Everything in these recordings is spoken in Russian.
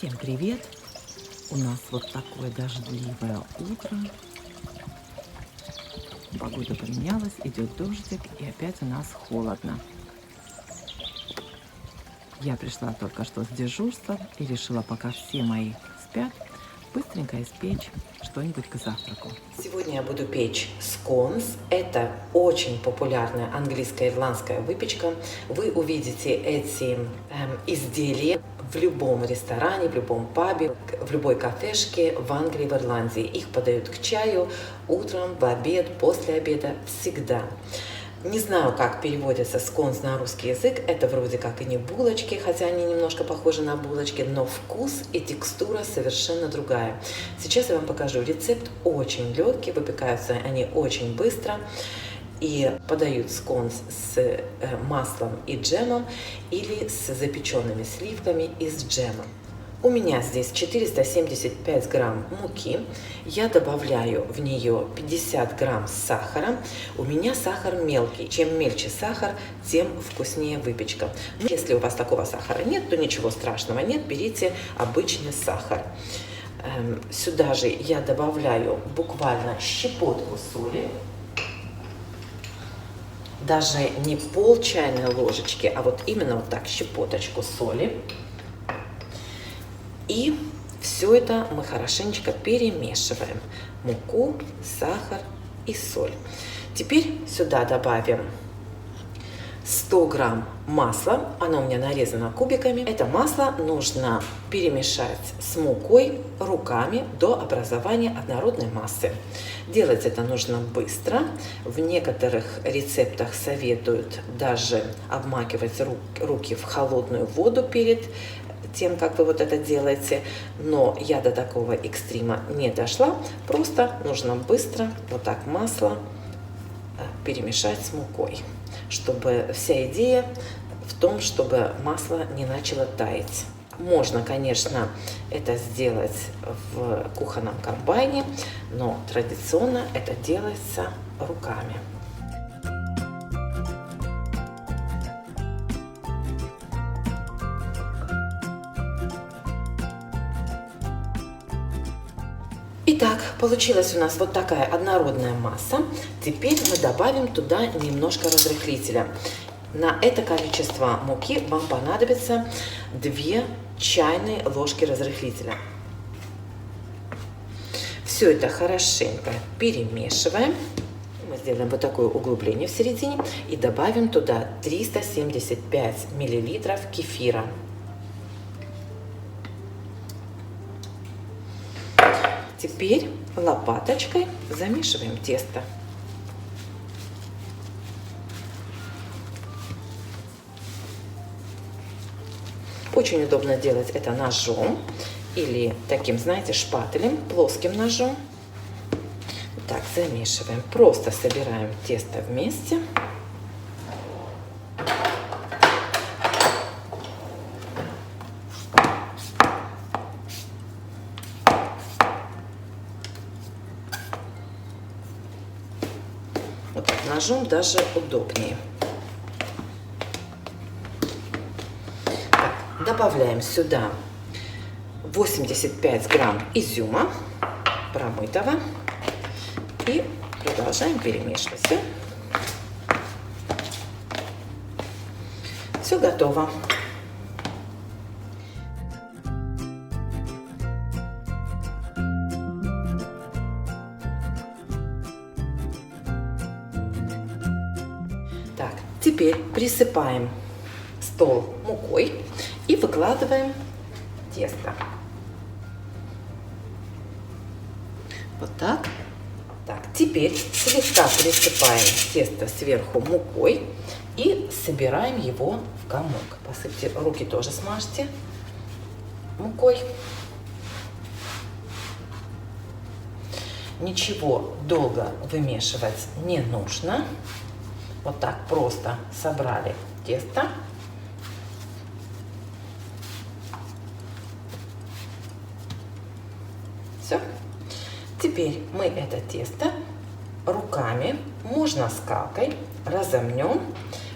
Всем привет! У нас вот такое дождливое утро. Погода поменялась, идет дождик, и опять у нас холодно. Я пришла только что с дежурства и решила, пока все мои спят, быстренько испечь что-нибудь к завтраку. Сегодня я буду печь сконс. Это очень популярная английская ирландская выпечка. Вы увидите эти изделия в любом ресторане, в любом пабе, в любой кафешке в Англии, в Ирландии. Их подают к чаю утром, в обед, после обеда, всегда. Не знаю, как переводится сконс на русский язык. Это вроде как и не булочки, хотя они немножко похожи на булочки, но вкус и текстура совершенно другая. Сейчас я вам покажу рецепт. Очень легкий, выпекаются они очень быстро. И подают сконс с маслом и джемом или с запеченными сливками и с джемом. У меня здесь 475 грамм муки, я добавляю в нее 50 грамм сахара. У меня сахар мелкий, чем мельче сахар, тем вкуснее выпечка. Если у вас такого сахара нет, то ничего страшного нет, берите обычный сахар. Сюда же я добавляю буквально щепотку соли. Даже не пол чайной ложечки, а вот именно вот так щепоточку соли. И все это мы хорошенечко перемешиваем. Муку, сахар и соль. Теперь сюда добавим 100 грамм масла. Оно у меня нарезано кубиками. Это масло нужно перемешать с мукой руками до образования однородной массы. Делать это нужно быстро. В некоторых рецептах советуют даже обмакивать руки в холодную воду перед тем, как вы вот это делаете, но я до такого экстрима не дошла. Просто нужно быстро вот так масло перемешать с мукой, чтобы вся идея в том, чтобы масло не начало таять. Можно, конечно, это сделать в кухонном комбайне, но традиционно это делается руками. Итак, получилась у нас вот такая однородная масса. Теперь мы добавим туда немножко разрыхлителя. На это количество муки вам понадобится 2 чайные ложки разрыхлителя. Все это хорошенько перемешиваем. Мы сделаем вот такое углубление в середине и добавим туда 375 миллилитров кефира. Теперь лопаточкой замешиваем тесто. Очень удобно делать это ножом или таким, знаете, шпателем, плоским ножом. Так, замешиваем. Просто собираем тесто вместе. Вот так, ножом даже удобнее. Так, добавляем сюда 85 грамм изюма промытого и продолжаем перемешивать. Все готово. Так, теперь присыпаем стол мукой и выкладываем тесто. Вот так. Так, теперь слегка присыпаем тесто сверху мукой и собираем его в комок. Посыпьте, руки тоже смажьте мукой. Ничего долго вымешивать не нужно. Вот так просто собрали тесто. Все. Теперь мы это тесто руками, можно скалкой, разомнем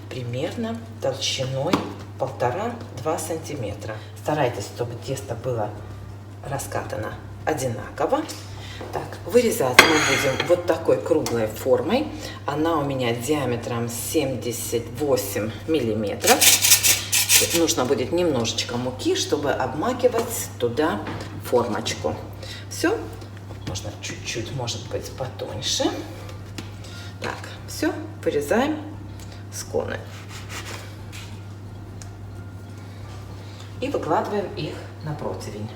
примерно толщиной 1,5-2 сантиметра. Старайтесь, чтобы тесто было раскатано одинаково. Так, вырезать мы будем вот такой круглой формой. Она у меня диаметром 78 миллиметров. Нужно будет немножечко муки, чтобы обмакивать туда формочку. Все, можно чуть-чуть, может быть, потоньше. Так, все, вырезаем сконы. И выкладываем их на противень.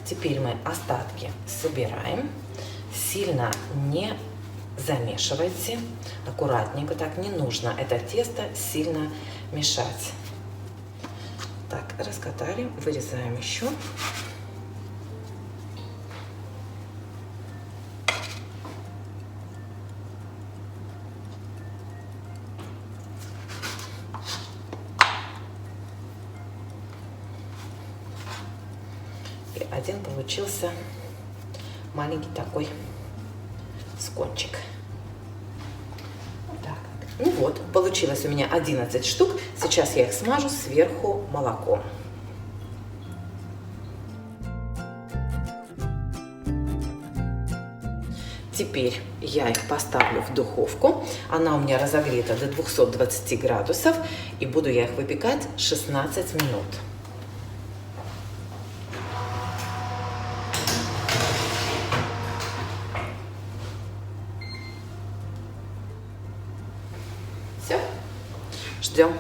Теперь мы остатки собираем. Сильно не замешивайте. Аккуратненько, так не нужно это тесто сильно мешать. Так, раскатали, вырезаем еще. Один получился маленький такой скотчик. Вот так. Ну вот, получилось у меня 11 штук. Сейчас я их смажу сверху молоком. Теперь я их поставлю в духовку. Она у меня разогрета до 220 градусов. И буду я их выпекать 16 минут. Все, ждем.